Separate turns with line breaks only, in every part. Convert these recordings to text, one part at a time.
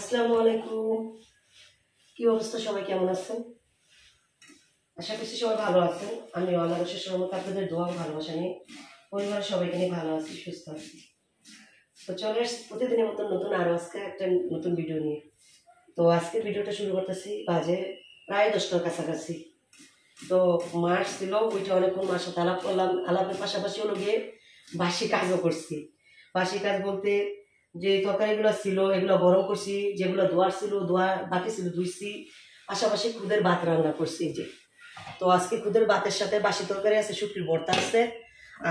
আসসালামু আলাইকুম। কি অবস্থা, সবাই কেমন আছেন? আশা করছি সবাই ভালো আছেন। আমিও আল্লাহর অশেষ রহমতে আপনাদের দোয়া ভালোবাসা নিয়ে পরিবারের সবাইকে নিয়ে ভালো আছি, সুস্থ আছি। তো চলে আসছি প্রতিদিনের মতন নতুন আরও আজকে একটা নতুন ভিডিও নিয়ে। তো আজকে ভিডিওটা শুরু করতেছি বাজে প্রায় 10টার কাছাকাছি। তো মাস ছিল, ওইটা অনেকক্ষণ মার সাথে আলাপ করলাম। আলাপের পাশাপাশি হলো গিয়ে বাসি কাজও করছি। বাসি কাজ বলতে যে তরকারিগুলো ছিল এগুলো গরম করছি, যেগুলো ধোয়ার ছিল ধোয়া বাকি ছিল ধুইছি, পাশাপাশি খুদের ভাত রান্না করছি। যে তো আজকে খুদের ভাতের সাথে বাসি তরকারি আছে, শুটকির ভর্তা আছে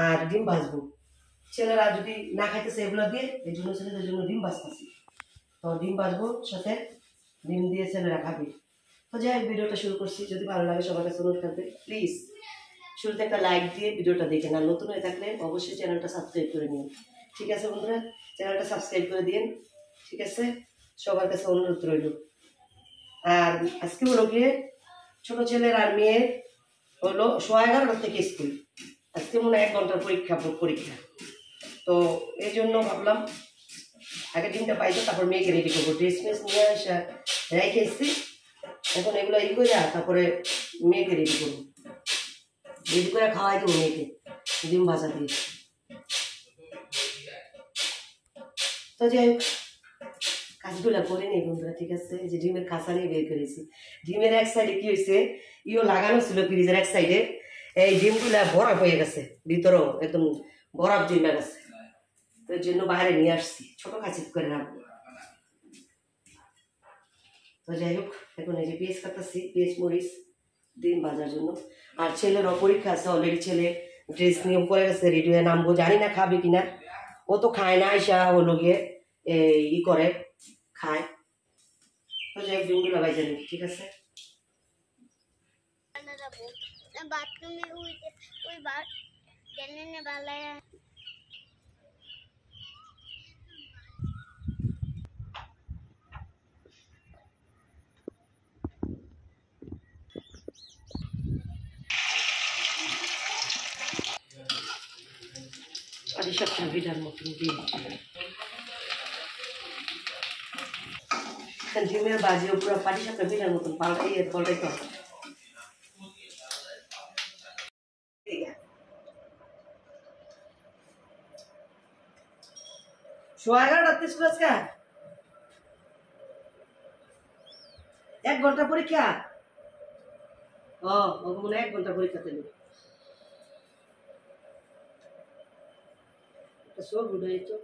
আর ডিম ভাজবো। ছেলেরা যদি না খাইতেছে এগুলো দিয়ে, এই জন্য ছেলেদের জন্য ডিম ভাজতেছি। তো ডিম ভাজবো, সাথে ডিম দিয়ে ছেলেরা খাবে। তো যাই হোক, ভিডিওটা শুরু করছি। যদি ভালো লাগে সবার কাছে অনুরোধ থাকবে, প্লিজ শুরুতে একটা লাইক দিয়ে ভিডিওটা দেখে না, নতুন হয়ে থাকলে অবশ্যই চ্যানেলটা সাবস্ক্রাইব করে নিন। ঠিক আছে বন্ধুরা, চ্যানেলটা সাবস্ক্রাইব করে দিন। ঠিক আছে, সবার কাছে অনুরোধ রইল। আর আজকে হলো গিয়ে ছোট ছেলের আর মেয়ের হলো 11:30 থেকে স্কুল। আজকে মনে হয় 1 ঘন্টার পরীক্ষা। তো এই জন্য ভাবলাম আগে ডিমটা পাইতো, তারপর মেয়েকে রেডি করবো। ড্রেস মেস নিয়ে আসা রেখে এসছি, এখন এগুলো ই করে তারপরে মেয়েকে রেডি করবো। রেডি করে খাওয়াই দেবো মেয়েকে ডিম ভাজা দিয়ে। তো যাই হোক, কাজগুলো করে নেই বন্ধুরা। ঠিক আছে, এই যে ডিমের খাঁচা নিয়ে বের করেছি। ডিমের এক সাইডে কি হয়েছে, ইও লাগানো ছিল ফ্রিজের এক সাইডে, এই ডিমগুলা বরফ হয়ে গেছে, ভিতরেও একদম বরফ জমে গেছে। তো এর জন্য বাইরে নিয়ে আসছি, ছোট কাচিপ করে রাখবো। তো যাই হোক, এখন এই যে পেঁয়াজ কাটতেছি, পেঁয়াজ মরিচ ডিম ভাজার জন্য। আর ছেলেরও পরীক্ষা আছে অলরেডি। ছেলে ড্রেস নিয়ে পরে গেছে, রেডি হয়ে নামবো। জানি না খাবে কিনা, ও তো খায় না, আইসা হলো গিয়ে ই করে খায়। তো যাই হোক, ডিমগুলো ভাজা নিই। ঠিক আছে, আর সব ভিটার মতন ডিম ডিমের বাজিও পুরো পাটি সাপটা ভিটার মতন পাল্টাই তো। সোয়া 11:30 স্কুল আজকে 1 ঘন্টা পরীক্ষা। ও মনে 1 ঘন্টা পরীক্ষা দিল। সব উঠে তো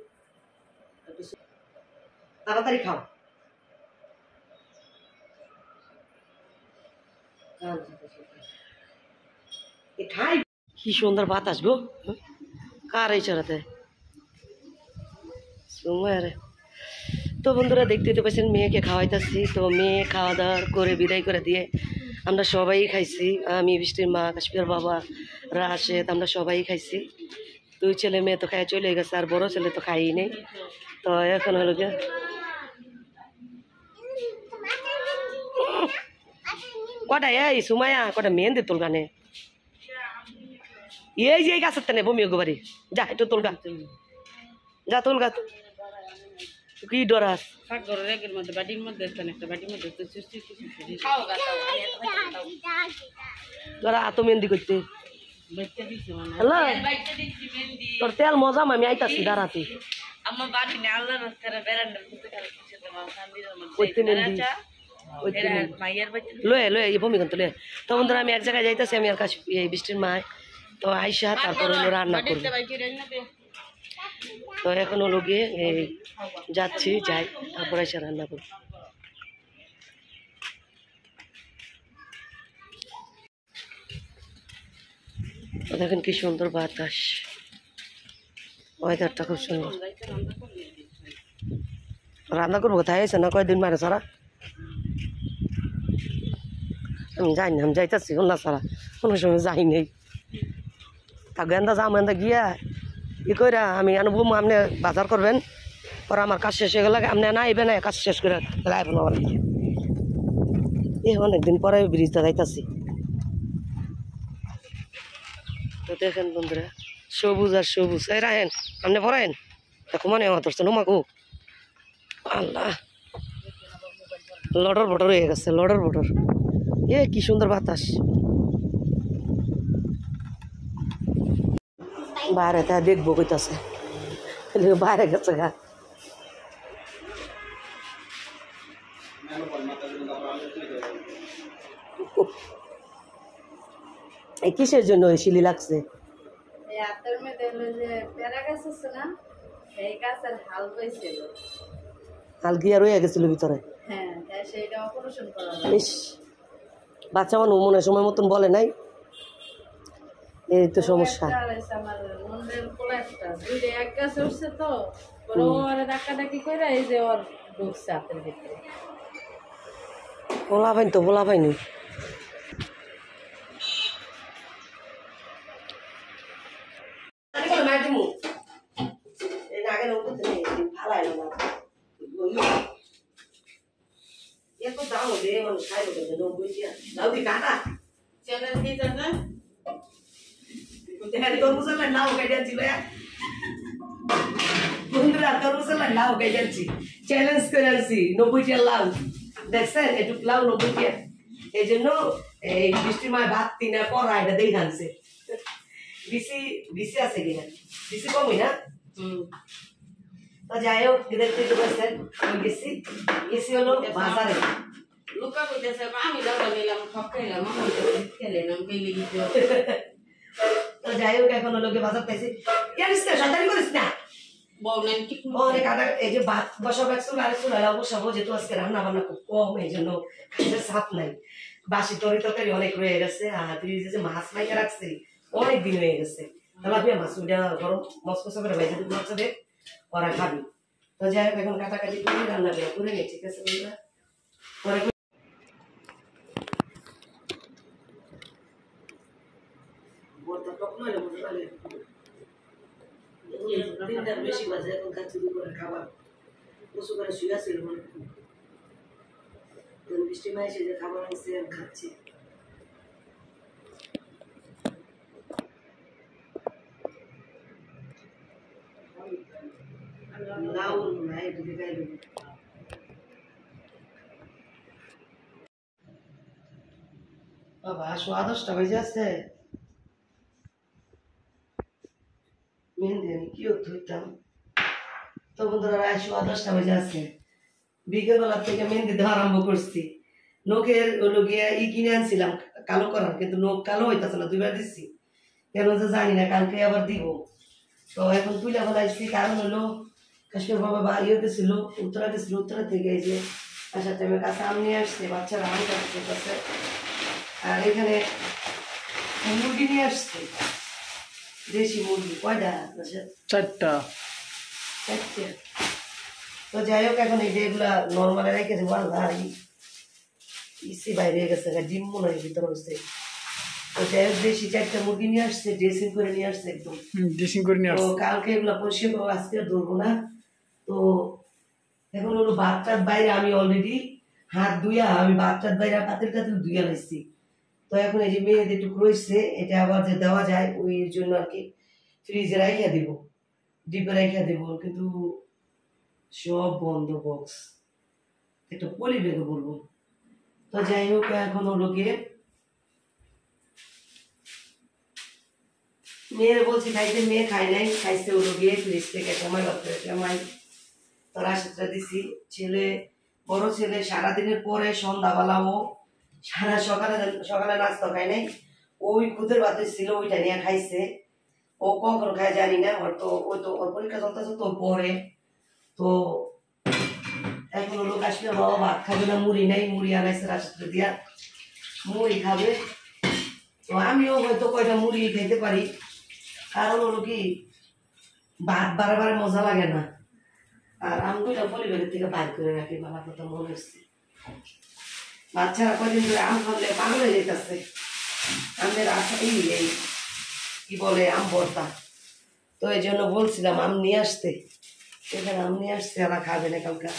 তাড়াতাড়ি খাও। খাই কি সুন্দর বাতাস গো, কার এই চড়াতে সময়। তো বন্ধুরা, দেখতে পাচ্ছেন মেয়েকে খাওয়াইতেছি। তো মেয়ে খাওয়া দাওয়া করে বিদায় করে দিয়ে আমরা সবাই খাইছি। আমি, বৃষ্টির মা, কাশ্মীর বাবা, রাশেদ, আমরা সবাই খাইছি। 2 ছেলে মেয়ে তো খাই চলে গেছে, আর বড় ছেলে তো খাই নেই। তো এখন হলো গিয়ে কটা এই সুমায়া কটা মেহেন্দি তোল গানে, এই যে এই গাছের টানে বমি গোবারি, যা একটু তোল গা, যা তোল গা। কি ডরাস তোরা এত মেহেন্দি করতে? হ্যালো, তোর তেল মজা, আমি আইতাছি দাঁড়াতে। লয়ে লয়ে ভূমিকন্ত লয়ে। তো বন্ধুরা, আমি এক জায়গায় যাইতেছি, আমি আর কাছে বৃষ্টির মায়। তো আইসা তারপর হলো রান্না করবো। তো এখন হলো গিয়ে যাচ্ছি, যাই তারপর এসে রান্না করবো। দেখেন কি সুন্দর বাতাস, ওয়েদারটা খুব সুন্দর। রান্না করবো কোথায় এসে না, কয়েকদিন মারে সারা আমি যাই না, আমি যাইতেছি না সারা, কোনো সময় যাই নেই। তা গেন্দা যাম, গেন্দা গিয়া ই কইরা আমি আনবো। আপনি বাজার করবেন, পরে আমার কাজ শেষ হয়ে গেলে আপনি না আইবেন, কাজ শেষ করে আইবেন। আমার এই অনেকদিন পরে ব্রিজটা যাইতাছি। তো দেখেন বন্ধুরা, সবুজ আর সবুজ। এই রাহেন, আপনি পড়েন দেখো, মানে আমার ধরছেন উমাকু আল্লাহ। লটর বটর হয়ে গেছে, লটর বটর। এ কি সুন্দর বাতাস, বাইরে তা দেখবো কইতাছে, বাইরে গেছে গা। এই কিসের জন্য ওই শিলি লাগছে? হাল গিয়া রয়ে গেছিল ভিতরে। ইস, বাচ্চা মানুষ মনে হয় সময় মতন বলে নাই, এই তো সমস্যা। বলা পাইনি তো, বলা পাইনি। চ্যালেঞ্জ করে আনছি 90টা লাউ, দেখছেন একটু লাউ 90টা। এই জন্য এই বৃষ্টির মায় ভাত তিনা পড়া এটা দেখে আনছে। বিসি বিসি আছে কিনা, বিসি কমই না। তো যাই হোক, এদের তুই তো বলছেন আমি গেছি, গেছি হলো বাজারে। লুকা কইতেছে আমি দাও নিলাম, সব খাইলাম, খেলাম বেলি গিয়ে। তো যাই হোক, এখন হলো বাজার পাইছি। জানিস না, সন্তানি করিস না। এই যে ভাত বসাবো একশো আর একশো বসাবো, যেহেতু আজকে রান্না বান্না খুব কম, এই জন্য কাজের চাপ নাই। বাসি তরকারি অনেক রয়ে গেছে, আর ফ্রিজে যে মাছ মাইকে রাখছি অনেক দিন হয়ে গেছে। তাহলে মাছ ওইটা গরম মশমশা করে ভেজে দিতে বাচ্চাদের, ওরা খাবি। তো যাই হোক, এখন কাটাকাটি করে রান্না করে নিই, ঠিক আছে বন্ধুরা। পরে তিনটার বেশি বাজে, এখন খাচ্ছি দুপুরের খাবার। প্রচুর করে শুয়ে ছিল মনে, বৃষ্টি মাই এসে যে খাবার আনছে আমি খাচ্ছি। বাবা 10:30 বেজে আছে, মেহেন্দি আমি কি ধুইতাম। তো বন্ধুরা 10:30 বেজে আছে, বিকেলবেলা থেকে মেহেন্দি দেওয়া আরম্ভ করছি। নখের হলো গিয়ে কিনে আনছিলাম কালো করার, কিন্তু নখ কালো হইতেছে না, 2বার দিচ্ছি, কেন যে জানি না, কালকে আবার দিব। তো এখন তুইলা বলাইছি, কারণ হলো কাশ্মীর বাবা বা গেছিল, উত্তরা গেছিল, উত্তরা থেকে এই যে আসার টাইমে কাছে আম নিয়ে আসছে, বাচ্চারা আম খাচ্ছে। আর এখানে মুরগি নিয়ে আসছে, দেশি মুরগি। কয়টা? 4টা। তো যাই হোক, এখন এই যে এগুলা নর্মালে রেখেছে, ইসি বাইরে গেছে, ডিম মনে হয় ভিতরে হচ্ছে। তো যাই হোক, দেশি 4টা মুরগি নিয়ে আসছে, ড্রেসিং করে নিয়ে আসছে একদম, ড্রেসিং করে নিয়ে আসছে। কালকে এগুলা পরিষ্কার করবো, আজকে ধরবো না। তো এখন হলো ভাতটার বাইরে আমি অলরেডি হাত ধুইয়া, আমি ভাতটার বাইরে পাতিল টাতিল ধুইয়া লাইছি। তো এখন এই যে মেয়েদের একটু রয়েছে, এটা আবার যে দেওয়া যায় ওই জন্য আর কি ফ্রিজে রাখিয়া দিব, ডিপে রাখিয়া দিব, কিন্তু সব বন্ধ বক্স, একটা পলি ব্যাগে বলবো। তো যাই হোক, এখন হলো গিয়ে মেয়ের বলছি খাইতে, মেয়ে খাই নাই, খাইছে হলো গিয়ে ফ্রিজ থেকে কামাই বাচ্চা কামাই। তো রাশিদটা দিছি, ছেলে বড় ছেলে সারাদিনের পরে সন্ধ্যাবেলা ও সকালে নাস্তা খাই নাই, ওই খুদের বাতি ছিল, ওইটা নিয়ে খাইছে। ও কখন খায় জানি না, ওর তো ওর পরীক্ষা চলতেছে তো পরে। তো এখন হলো কাশ্মীর বাবা ভাত খাবে না, মুড়ি নাই, মুড়ি আনাইছে রাশিদটা দিয়া, মুড়ি খাবে। তো আমিও হয়তো কয়টা মুড়ি খেতে পারি, কারণ হলো কি ভাত বারে মজা লাগে না। আর আমগুলো পরিবারের থেকে বাইর করে রাখি, বাবা কথা মনে হচ্ছে। বাচ্চারা কয়দিন ধরে আম খাওয়ালে পাগল হয়ে যেতেছে। আমের আশা এই কি বলে আম ভর্তা, তো এই জন্য বলছিলাম আম নিয়ে আসতে, এখানে আম নিয়ে আসছে, ওরা খাবে না কালকে।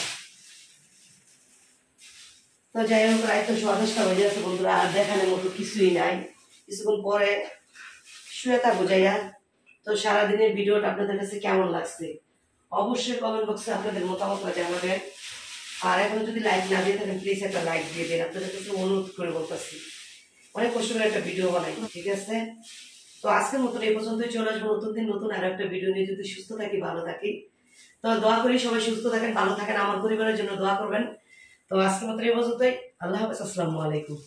তো যাই হোক, প্রায় তো 10:30 বেজে আছে বন্ধুরা, আর দেখানোর মতো কিছুই নাই। কিছুক্ষণ পরে শুয়ে থাকবো যাইয়া। তো সারাদিনের ভিডিওটা আপনাদের কাছে কেমন লাগছে অবশ্যই কমেন্ট বক্সে আপনাদের মতামত জানাবেন। আর এখন যদি লাইক না দিয়ে থাকেন প্লিজ একটা লাইক দিয়ে দিন, আপনাদের কাছে অনুরোধ করে বলতেছি। অনেক কষ্ট করে একটা ভিডিও বানাই, ঠিক আছে? তো আজকের মতন এই পর্যন্তই, চলে আসবো নতুন দিন নতুন আর একটা ভিডিও নিয়ে। যদি সুস্থ থাকি ভালো থাকি, তো দোয়া করি সবাই সুস্থ থাকেন ভালো থাকেন, আমার পরিবারের জন্য দোয়া করবেন। তো আজকের মতন এই পর্যন্তই, আল্লাহ হাফেজ, আসসালামু আলাইকুম।